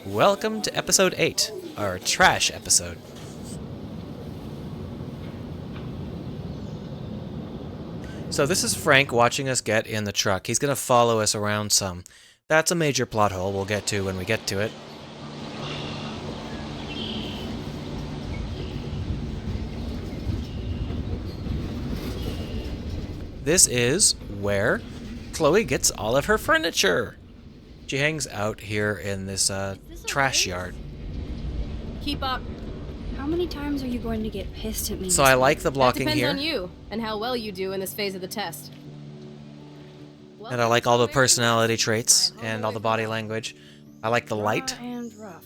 Welcome to episode 8, our trash episode. So this is Frank watching us get in the truck. He's going to follow us around some. That's a major plot hole we'll get to when we get to it. This is where Chloe gets all of her furniture. She hangs out here in this trash yard. Keep up. How many times are you going to get pissed at me? So I like the blocking That depends here. on you and how well you do in this phase of the test. And I like all the personality traits and all the body language. I like the light. And rough.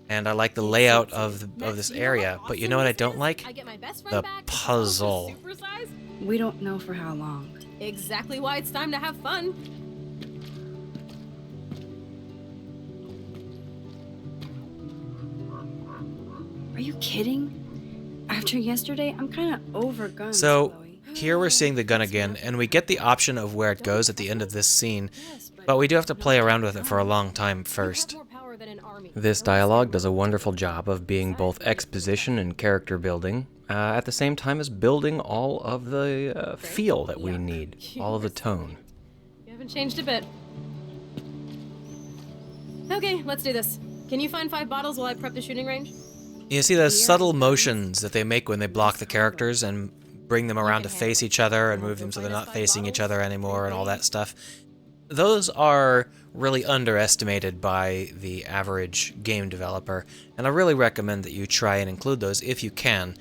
And I like the layout of this area. But you know what I don't like? I get my best The friend back, puzzle. supersize. We don't know for how long. Exactly why it's time to have fun. Are you kidding? After yesterday, I'm kind of over guns, So Chloe. here we're seeing the gun again, and we get the option of where it goes at the end of this scene. But we do have to play around with it for a long time first. This dialogue does a wonderful job of being both exposition and character building, at the same time as building all of the feel that we need, all of the tone. You haven't changed a bit. Okay, let's do this. Can you find 5 bottles while I prep the shooting range? You see those subtle motions that they make when they block the characters and bring them around to face each other and move them so they're not facing each other anymore and all that stuff. Those are really underestimated by the average game developer, and I really recommend that you try and include those if you can.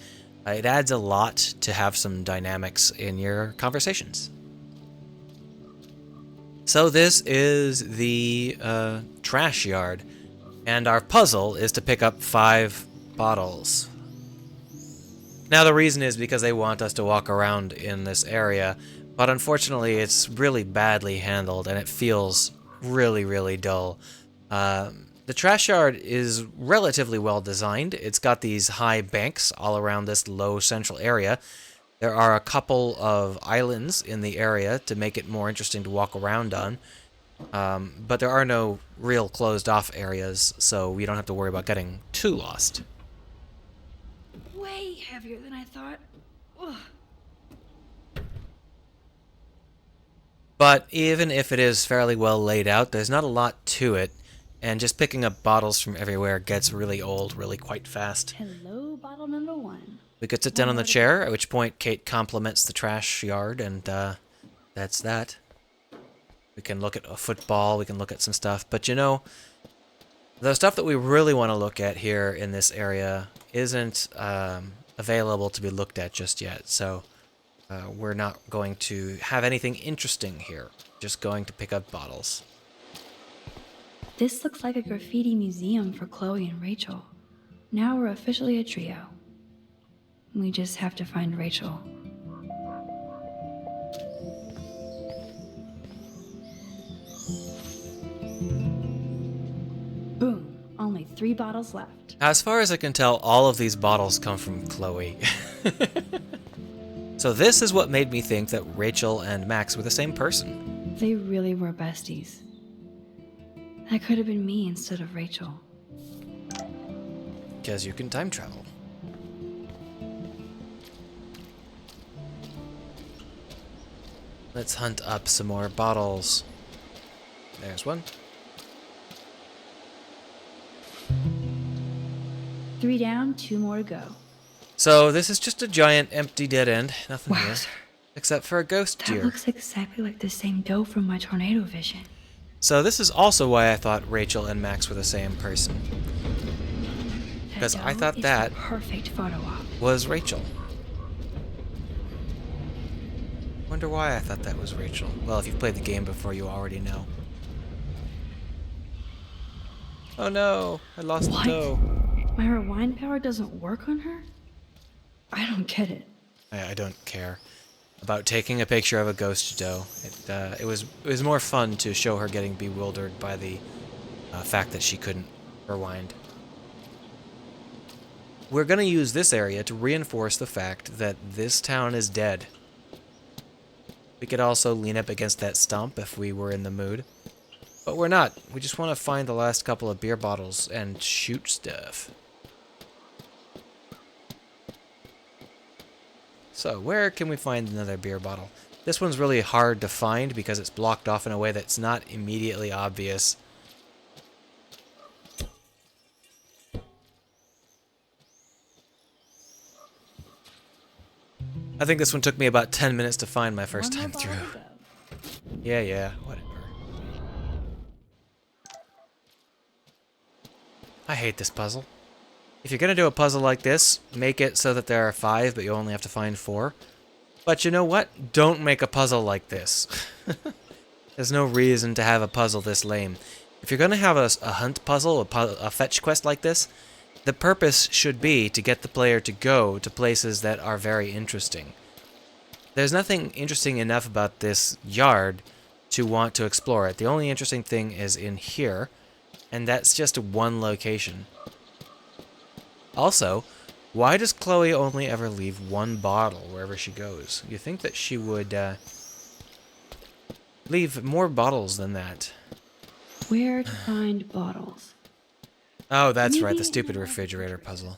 It adds a lot to have some dynamics in your conversations. So this is the trash yard, and our puzzle is to pick up 5 bottles. Now the reason is because they want us to walk around in this area, but unfortunately it's really badly handled and it feels really, really dull. The trash yard is relatively well designed. It's got these high banks all around this low central area. There are a couple of islands in the area to make it more interesting to walk around on. But there are no real closed off areas, so we don't have to worry about getting too lost. Way heavier than I thought. Ugh. But even if it is fairly well laid out, there's not a lot to it, and just picking up bottles from everywhere gets really old really quite fast. Hello, bottle number 1. We could sit down on the chair, at which point Kate compliments the trash yard, and that's that. We can look at a football, we can look at some stuff, but you know, the stuff that we really want to look at here in this area isn't available to be looked at just yet, so we're not going to have anything interesting here, just going to pick up bottles. This looks like a graffiti museum for Chloe and Rachel. Now we're officially a trio. We just have to find Rachel. Boom. Only 3 bottles left. As far as I can tell, all of these bottles come from Chloe. So this is what made me think that Rachel and Max were the same person. They really were besties. That could have been me instead of Rachel. Because you can time travel. Let's hunt up some more bottles. There's one. 3 down, 2 more to go. So this is just a giant empty dead end. Nothing here. Wowzer. Except for a ghost That deer. looks exactly like the same doe from my tornado vision. So this is also why I thought Rachel and Max were the same person. That Because I doe thought is that the perfect photo op. was Rachel. Wonder why I thought that was Rachel. Well, if you've played the game before, you already know. Oh no, I lost What? the doe. My rewind power doesn't work on her? I don't get it. I don't care about taking a picture of a ghost doe. It was more fun to show her getting bewildered by the fact that she couldn't rewind. We're going to use this area to reinforce the fact that this town is dead. We could also lean up against that stump if we were in the mood. But we're not. We just want to find the last couple of beer bottles and shoot stuff. So, where can we find another beer bottle? This one's really hard to find because it's blocked off in a way that's not immediately obvious. I think this one took me about 10 minutes to find my first time through. Yeah, whatever. I hate this puzzle. If you're gonna do a puzzle like this, make it so that there are 5, but you only have to find 4. But you know what? Don't make a puzzle like this. There's no reason to have a puzzle this lame. If you're gonna have a hunt puzzle, a fetch quest like this, the purpose should be to get the player to go to places that are very interesting. There's nothing interesting enough about this yard to want to explore it. The only interesting thing is in here, and that's just one location. Also, why does Chloe only ever leave one bottle wherever she goes? You think that she would leave more bottles than that. Where to find bottles? Oh, that's right, the stupid refrigerator puzzle.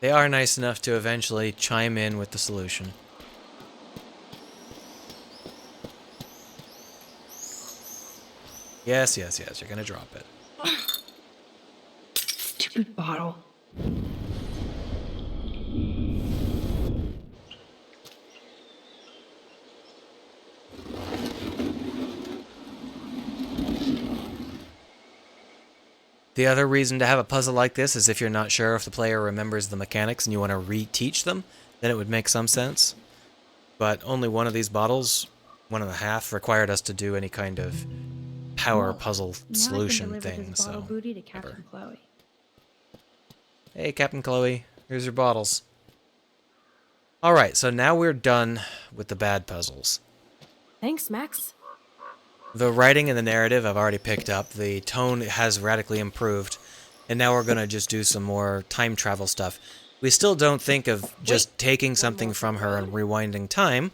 They are nice enough to eventually chime in with the solution. Yes, you're gonna drop it. Stupid bottle. The other reason to have a puzzle like this is if you're not sure if the player remembers the mechanics and you want to reteach them, then it would make some sense. But only one of these bottles, 1.5, required us to do any kind of power puzzle solution thing, so booty to Captain Chloe. Hey, Captain Chloe, here's your bottles. Alright, so now we're done with the bad puzzles. Thanks, Max. The writing and the narrative I've already picked up. The tone has radically improved. And now we're going to just do some more time travel stuff. We still don't think of just taking something from her and rewinding time.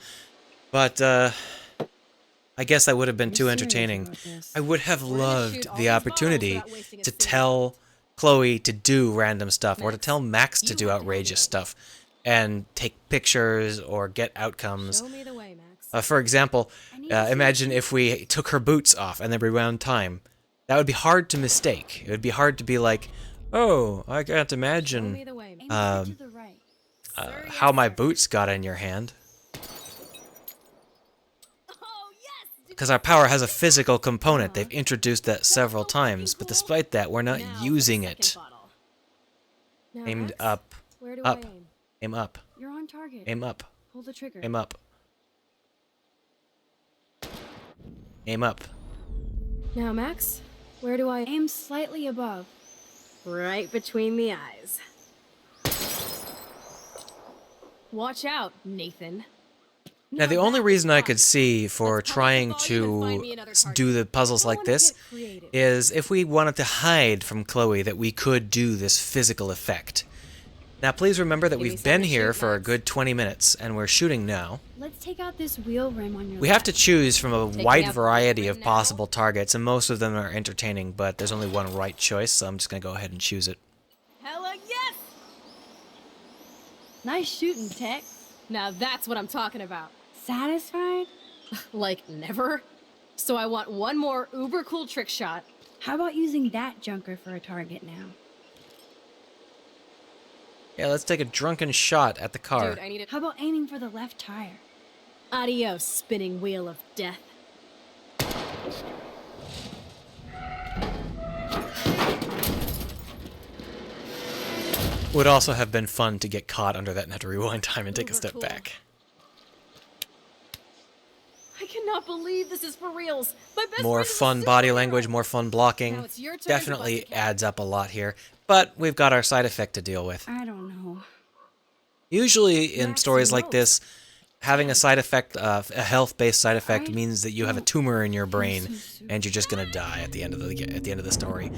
But, I guess that would have been too entertaining. I would have loved the opportunity to tell Chloe to do random stuff, or to tell Max to do outrageous stuff, and take pictures or get outcomes. Show me the way, Max. For example, imagine if we took her boots off and then rewound time. That would be hard to mistake. It would be hard to be like, oh, I can't Show me imagine the way, Max. how my boots got in your hand. Oh, yes! Because our power has a physical component. They've introduced that several times, but despite that, we're not Now for the using second it. bottle. Now, Aimed Max, up. Where do Up. I aim? Aim up. You're on target. Aim up. Pull the trigger. Aim up. Aim up. Now, Max, where do I aim? Aim slightly above. Right between the eyes. Watch out, Nathan. Now, the only reason I could see for trying to do the puzzles like this is if we wanted to hide from Chloe that we could do this physical effect. Now, please remember that Give me we've been something to here shoot, for a Max. good 20 minutes, and we're shooting now. Let's take out this wheel rim on your We have to left. choose from a Taking wide out the variety of rim now? possible targets, and most of them are entertaining, but there's only one right choice, so I'm just going to go ahead and choose it. Hella yes! Nice shooting, Tech. Now that's what I'm talking about. Satisfied? Like, never? So I want one more uber cool trick shot. How about using that junker for a target now? Yeah, let's take a drunken shot at the car. Dude, I need it. How about aiming for the left tire? Adios, spinning wheel of death. Would also have been fun to get caught under that and have to rewind time and take a Uber step cool. back. I cannot believe this is for reals. My best More friend is a fun body superhero. language, more fun blocking. Now it's your turn to Definitely bust a cap. adds up a lot here. But we've got our side effect to deal with. I don't know. Usually in Max stories like knows. this, having a side effect, a health-based side effect, I means that you have a tumor in your brain so super- and you're just gonna die at the end of the story.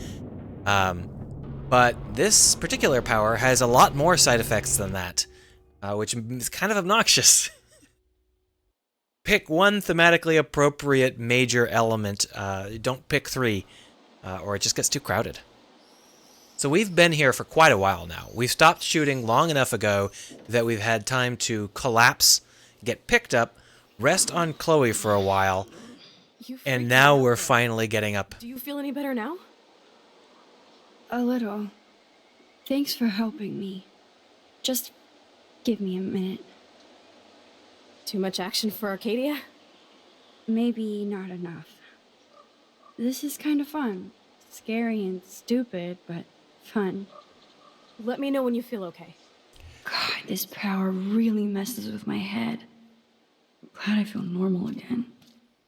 But this particular power has a lot more side effects than that, which is kind of obnoxious. pick one thematically appropriate major element. Don't pick three, or it just gets too crowded. So we've been here for quite a while now. We've stopped shooting long enough ago that we've had time to collapse, get picked up, rest on Chloe for a while, You freaked and me now out we're there. finally getting up. Do you feel any better now? A little. Thanks for helping me. Just give me a minute. Too much action for Arcadia? Maybe not enough. This is kind of fun. Scary and stupid, but fun. Let me know when you feel okay. God, this power really messes with my head. I'm glad I feel normal again.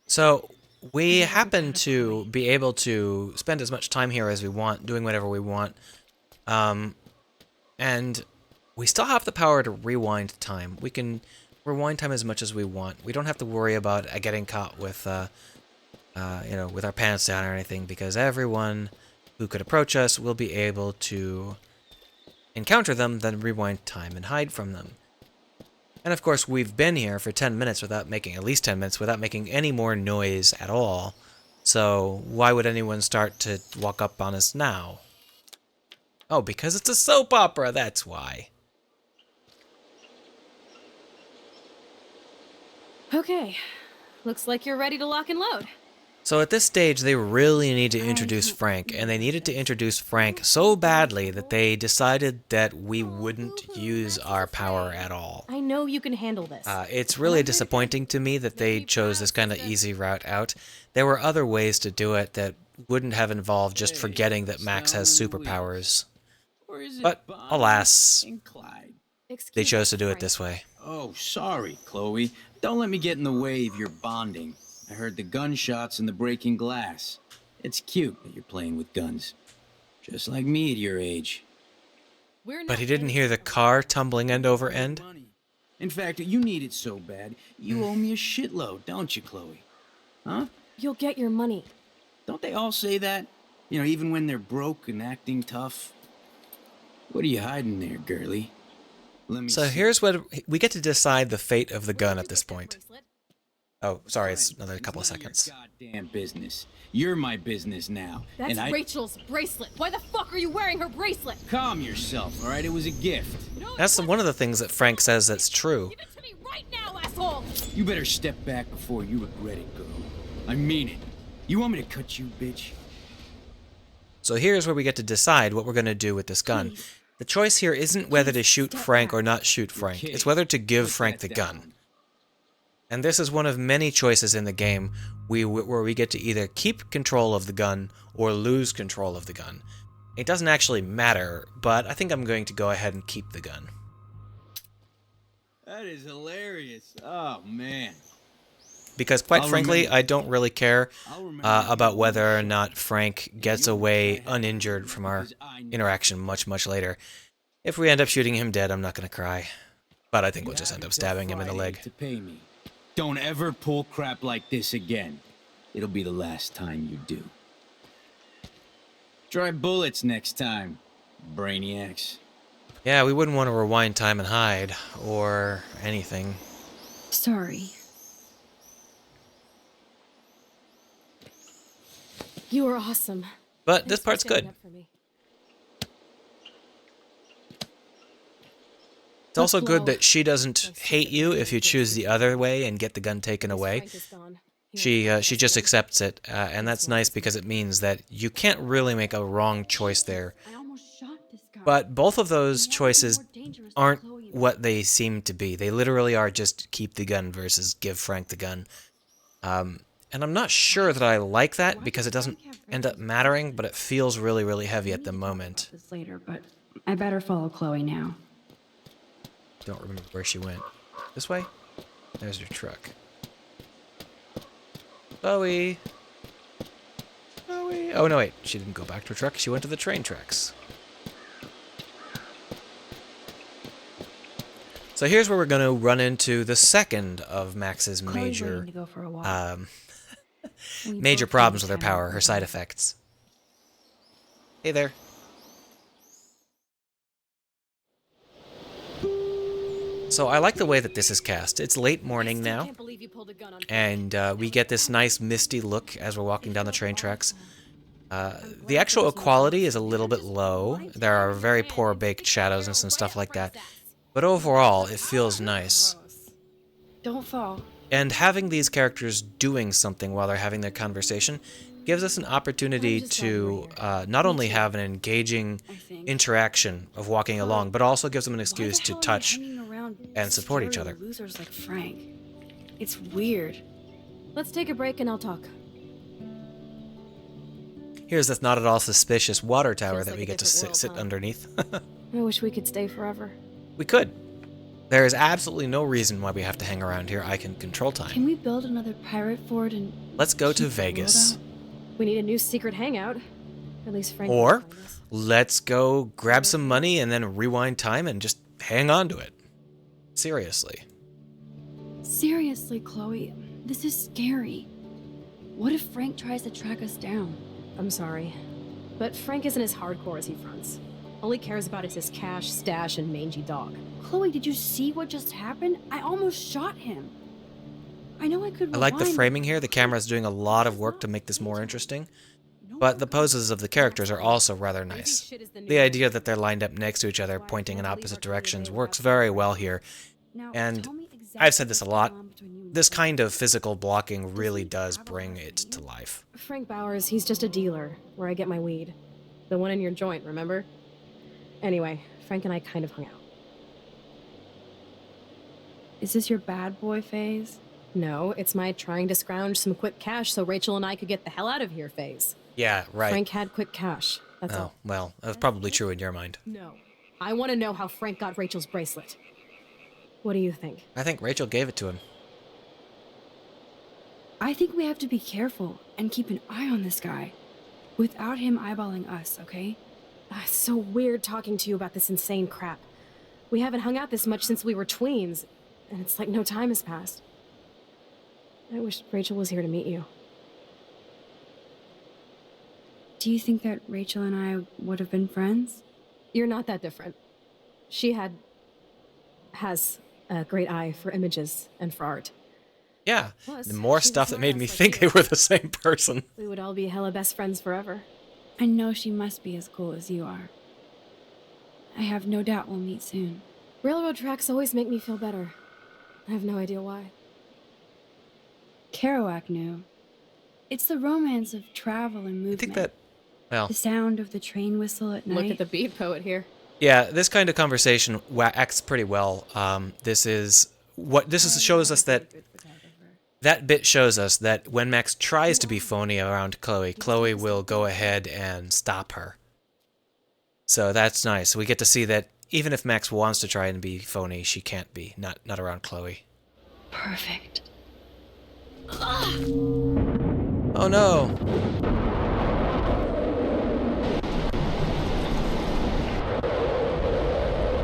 So we happen to be able to spend as much time here as we want, doing whatever we want. And we still have the power to rewind time. We can rewind time as much as we want. We don't have to worry about getting caught with, with our pants down or anything, because everyone who could approach us will be able to encounter them, then rewind time and hide from them. And of course, we've been here for 10 minutes without making, at least 10 minutes, without making any more noise at all. So why would anyone start to walk up on us now? Oh, because it's a soap opera, that's why. Okay. Looks like you're ready to lock and load. So at this stage, they really need to introduce Frank, and they needed to introduce Frank so badly that they decided that we wouldn't use our power at all. I know you can handle this. It's really disappointing to me that they chose this kind of easy route out. There were other ways to do it that wouldn't have involved just forgetting that Max has superpowers. But, alas, Excuse they chose to me, do it Frank. this way. Oh, sorry, Chloe. Don't let me get in the way of your bonding. I heard the gunshots and the breaking glass. It's cute that you're playing with guns. Just like me at your age. We're But not he didn't ready hear the for car tumbling end over end? Money. In fact, you need it so bad, you owe me a shitload, don't you, Chloe? Huh? You'll get your money. Don't they all say that? You know, even when they're broke and acting tough? What are you hiding there, girlie? Let me So see. here's what we get to decide the fate of the gun at this point. Bracelet? Oh, sorry, it's another It's couple of none your seconds. goddamn business. You're my business now. That's and I Rachel's bracelet. Why the fuck are you wearing her bracelet? calm yourself, all right? It was a gift. No, it That's wasn't. one of the things that Frank says that's true. Give it to me right now, asshole! You better step back before you regret it, girl. I mean it. You want me to cut you, bitch? So here's where we get to decide what we're going to do with this gun. The choice here isn't whether to shoot Frank or not shoot Frank. It's whether to give Put Frank that the gun. down. And this is one of many choices in the game where we get to either keep control of the gun or lose control of the gun. It doesn't actually matter, but I think I'm going to go ahead and keep the gun. That is hilarious. Oh, man. Because quite I'll frankly, remember. I don't really care I'll remember about you whether or always not Frank gets you away always had uninjured from our because I know interaction much later. If we end up shooting him dead, I'm not going to cry. But I think we'll just end up stabbing him in the leg. To pay me. Don't ever pull crap like this again. It'll be the last time you do. Try bullets next time, brainiacs. Yeah, we wouldn't want to rewind time and hide, or anything. Sorry. You are awesome. But this Thanks for part's standing good. up for me. It's also good blow. that she doesn't hate you if you choose the other way and get the gun taken away. Frank is gone. He She won't she help just us accepts it, and that's nice because it means that you can't really make a wrong choice there. I almost shot this guy. But both of those choices More dangerous than aren't Chloe was. what they seem to be. They literally are just keep the gun versus give Frank the gun. And I'm not sure that I like that because it doesn't end up mattering, but it feels really heavy at the moment. This later, but I better follow Chloe now. Don't remember where she went. This way? There's her truck. Chloe! Chloe! Oh, no, wait. She didn't go back to her truck. She went to the train tracks. So here's where we're going to run into the second of Max's Chloe's major, waiting to go for a walk. We major both problems need with her to have power, her side effects. Hey there. So I like the way that this is cast. It's late morning now, Can't believe you pulled a gun on and we get this nice misty look as we're walking down the train tracks. The actual quality is a little bit low. There are very poor baked shadows and some stuff like that. But overall, it feels nice. Don't fall. And having these characters doing something while they're having their conversation gives us an opportunity to not only have an engaging interaction of walking along, but also gives them an excuse to touch and support each other. Losers like Frank. It's weird. Let's take a break and I'll talk. Here's this not at all suspicious water tower Feels that like we a get to different sit world, huh? underneath. I wish we could stay forever. We could. There is absolutely no reason why we have to hang around here. I can control time. Can we build another pirate fort and Let's go to keep the world Vegas. out? We need a new secret hangout. At least Frank. Or can find us. let's go grab some money and then rewind time and just hang on to it. Seriously. Seriously, Chloe, this is scary. What if Frank tries to track us down? I'm sorry, but Frank isn't as hardcore as he fronts. All he cares about is his cash, stash, and mangy dog. Chloe, did you see what just happened? I almost shot him. I know I could I like the rewind, framing here. The camera's doing a lot of work to make this more interesting. But the poses of the characters are also rather nice. Shit is the new The idea that they're lined up next to each other, pointing in opposite directions, works very well here. Now, and tell me exactly I've said this a what's lot. going on between you and This Frank. kind of physical blocking really does bring it to life. Frank Bowers, he's just a dealer where I get my weed. The one in your joint, remember? Anyway, Frank and I kind of hung out. Is this your bad boy phase? No, it's my trying to scrounge some quick cash so Rachel and I could get the hell out of here phase. Yeah, right. Frank had quick cash. That's Oh, all. well, that's probably true in your mind. No. I want to know how Frank got Rachel's bracelet. What do you think? I think Rachel gave it to him. I think we have to be careful and keep an eye on this guy. Without him eyeballing us, okay? It's so weird talking to you about this insane crap. We haven't hung out this much since we were tweens, and it's like no time has passed. I wish Rachel was here to meet you. Do you think that Rachel and I would have been friends? You're not that different. She has a great eye for images and for art. Yeah, Plus, the more she was stuff that smart made ass me like think you. they were the same person. We would all be hella best friends forever. I know she must be as cool as you are. I have no doubt we'll meet soon. Railroad tracks always make me feel better. I have no idea why. Kerouac knew. It's the romance of travel and I movement. think that, well, The sound of the train whistle at night. Look at the beat poet here. yeah, this kind of conversation acts pretty well. This shows us that bit shows us that when Max tries to be phony around Chloe, Chloe will go ahead and stop her. So that's nice. We get to see that even if Max wants to try and be phony, she can't be. Not around Chloe. Perfect. Oh no!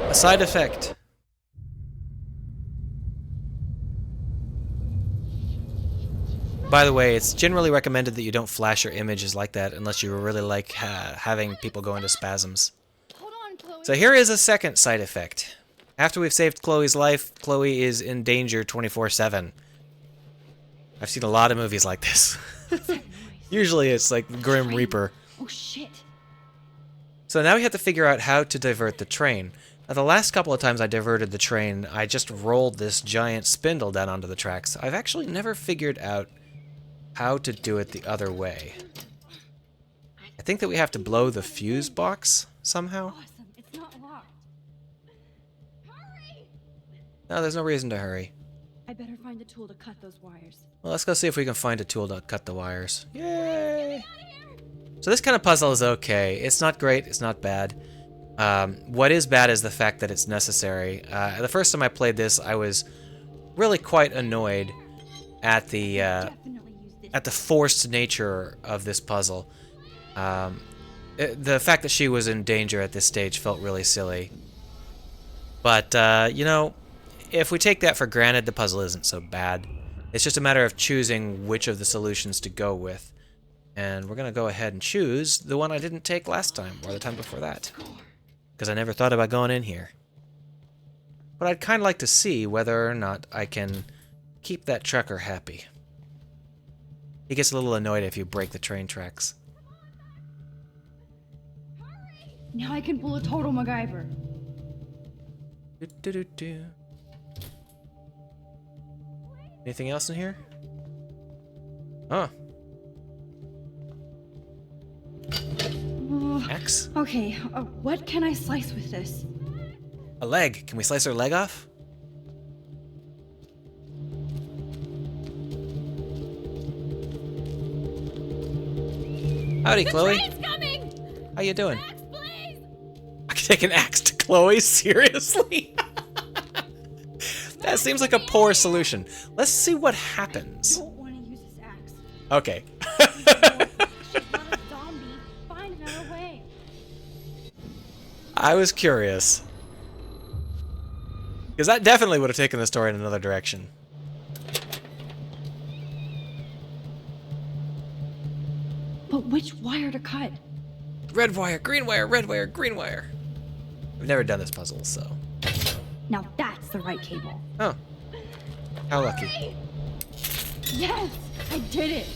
A side effect. By the way, it's generally recommended that you don't flash your images like that unless you really like having people go into spasms. Hold on, Chloe. So here is a second side effect. After we've saved Chloe's life, Chloe is in danger 24/7. I've seen a lot of movies like this. Usually it's like Grim Reaper. Oh shit. So now we have to figure out how to divert the train. Now, the last couple of times I diverted the train, I just rolled this giant spindle down onto the tracks. I've actually never figured out how to do it the other way. I think that we have to blow the fuse box somehow. Awesome. It's not locked. Hurry! No, there's no reason to hurry. I better find a tool to cut those wires. Well, let's go see if we can find a tool to cut the wires. Yay! So this kind of puzzle is okay. It's not great, it's not bad. What is bad is the fact that it's necessary. The first time I played this, I was really quite annoyed at the forced nature of this puzzle. The fact that she was in danger at this stage felt really silly. But, you know, if we take that for granted, the puzzle isn't so bad. It's just a matter of choosing which of the solutions to go with. And we're going to go ahead and choose the one I didn't take last time, or the time before that. Because I never thought about going in here. But I'd kind of like to see whether or not I can keep that trucker happy. He gets a little annoyed if you break the train tracks. Now I can pull a total MacGyver. Do. Anything else in here? Oh. Axe? Okay, what can I slice with this? A leg. Can we slice her leg off? Howdy, Chloe. Train's coming! How you doing? Max, please! I can take an axe to Chloe? Seriously? That seems like a poor solution. Let's see what happens. I don't want to use this axe. Okay. She's not a zombie. Find another way. I was curious. Because that definitely would have taken the story in another direction. But which wire to cut? Red wire, green wire, red wire, green wire. We've never done this puzzle, so. Now that's the right cable. Oh. How lucky. Yes, I did it.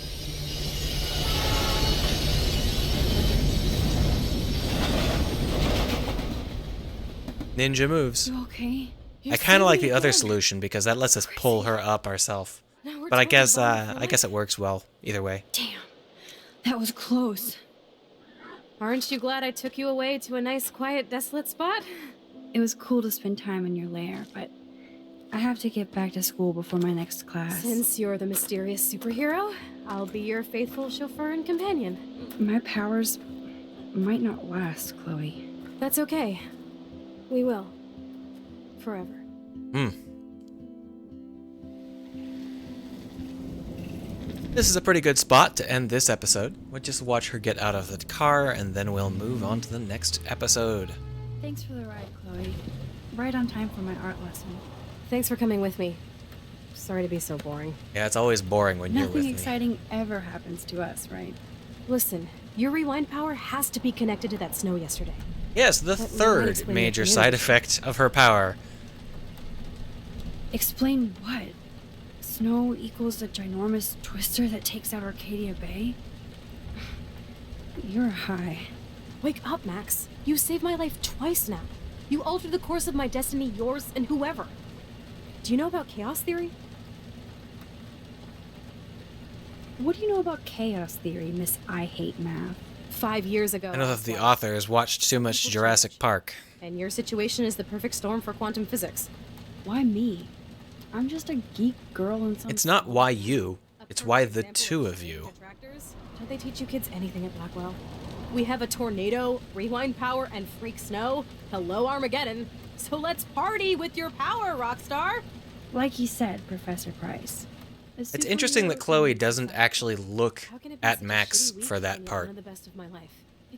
Ninja moves. You okay? I kind of like the other solution because that lets us pull her up ourselves. But I guess it works well either way. Damn, that was close. Aren't you glad I took you away to a nice, quiet, desolate spot? It was cool to spend time in your lair, but I have to get back to school before my next class. Since you're the mysterious superhero, I'll be your faithful chauffeur and companion. My powers might not last, Chloe. That's okay. We will. Forever. This is a pretty good spot to end this episode. We'll just watch her get out of the car and then we'll move on to the next episode. Thanks for the ride, Chloe. Right on time for my art lesson. Thanks for coming with me. Sorry to be so boring. Yeah, it's always boring when you're with Nothing me. exciting ever happens to us, right? Listen, your rewind power has to be connected to that snow yesterday. Yes, the That might third explain major the side community. effect of her power. Explain what? Snow equals the ginormous twister that takes out Arcadia Bay? You're high. Wake up, Max. You saved my life twice now. You altered the course of my destiny, yours, and whoever. Do you know about chaos theory? What do you know about chaos theory, Miss I Hate Math? 5 years ago. I know that the was. authors watched too much Jurassic Park. And your situation is the perfect storm for quantum physics. Why me? I'm just a geek girl in some... It's not why you, A it's why perfect the example two of of you. attractors. Don't they teach you kids anything at Blackwell? We have a tornado, rewind power, and freak snow. Hello, Armageddon. So let's party with your power, Rockstar! Like he said, Professor Price. It's interesting that Chloe doesn't actually look How can it be at such a Max shitty week for when that you're part. one of the best of my life?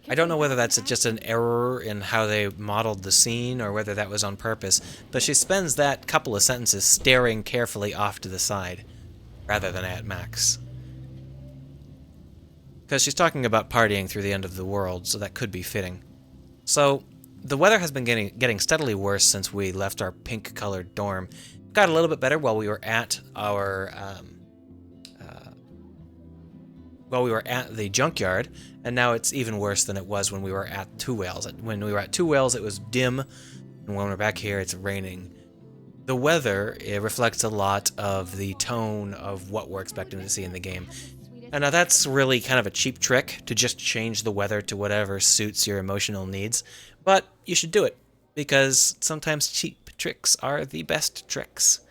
I don't know whether that's just an error in how they modeled the scene or whether that was on purpose, but she spends that couple of sentences staring carefully off to the side rather than at Max. Because she's talking about partying through the end of the world, so that could be fitting. So, the weather has been getting steadily worse since we left our pink-colored dorm. It got a little bit better while we were at our the junkyard, and now it's even worse than it was when we were at Two Whales. When we were at Two Whales, it was dim, and when we're back here, it's raining. The weather, it reflects a lot of the tone of what we're expecting to see in the game. And now that's really kind of a cheap trick, to just change the weather to whatever suits your emotional needs, but you should do it, because sometimes cheap tricks are the best tricks.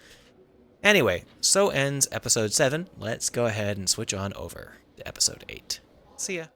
Anyway, so ends episode 7. Let's go ahead and switch on over to episode 8. See ya.